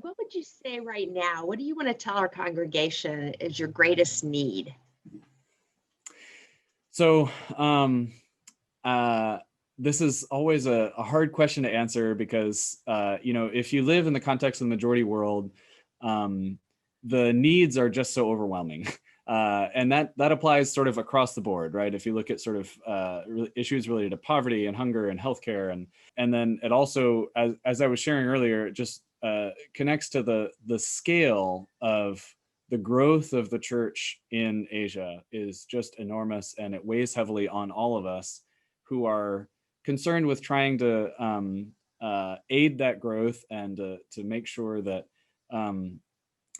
what would you say right now? What do you want to tell our congregation is your greatest need? So, uh, this is always a hard question to answer because, if you live in the context of the majority world, um, the needs are just so overwhelming. And that applies sort of across the board, right? If you look at sort of issues related to poverty and hunger and healthcare, and then it also, as I was sharing earlier, it just connects to the scale of the growth of the church in Asia is just enormous, and it weighs heavily on all of us who are concerned with trying to aid that growth and to make sure that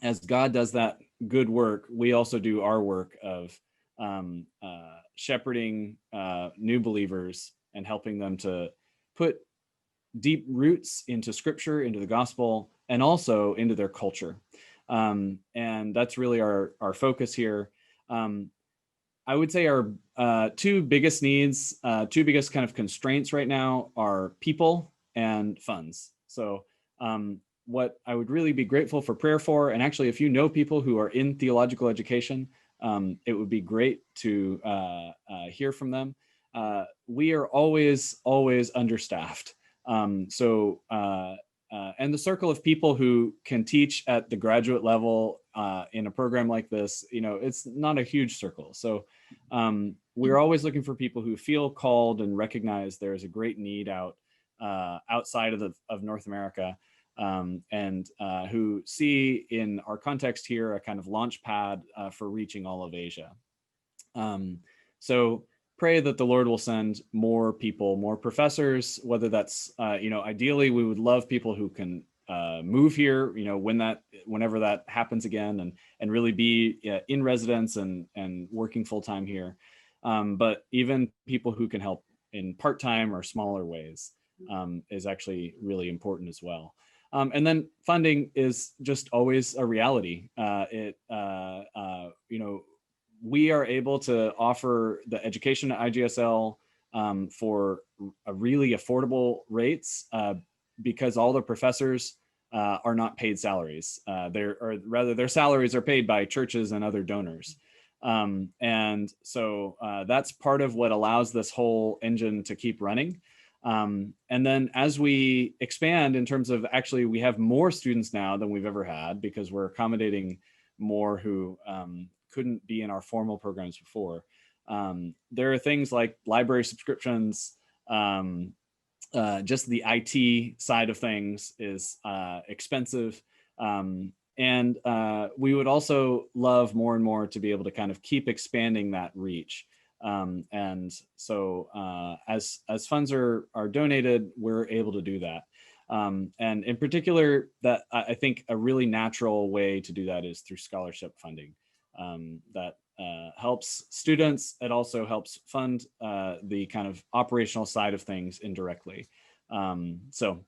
as God does that good work, we also do our work of shepherding new believers and helping them to put deep roots into scripture, into the gospel, and also into their culture. And that's really our focus here. I would say our two biggest needs, two biggest kind of constraints right now are people and funds. So what I would really be grateful for prayer for, and actually if you know people who are in theological education, it would be great to hear from them. We are always understaffed. And the circle of people who can teach at the graduate level in a program like this, it's not a huge circle. So we're always looking for people who feel called and recognize there is a great need outside of North America, and who see in our context here a kind of launch pad for reaching all of Asia. So pray that the Lord will send more people, more professors, whether that's, ideally we would love people who can move here, whenever that happens again, and really be in residence and working full time here. But even people who can help in part-time or smaller ways is actually really important as well. And then funding is just always a reality. We are able to offer the education at IGSL for a really affordable rates because all the professors are not paid salaries. Their salaries are paid by churches and other donors. And so that's part of what allows this whole engine to keep running. And then as we expand in terms of actually, we have more students now than we've ever had because we're accommodating more who couldn't be in our formal programs before. There are things like library subscriptions, just the IT side of things is expensive. And we would also love more and more to be able to kind of keep expanding that reach. And so as funds are donated, we're able to do that. And in particular, that I think a really natural way to do that is through scholarship funding. That helps students. It also helps fund the kind of operational side of things indirectly. So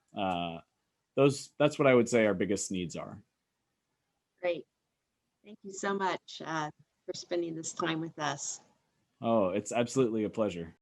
that's what I would say our biggest needs are. Great. Thank you so much for spending this time with us. Oh, it's absolutely a pleasure.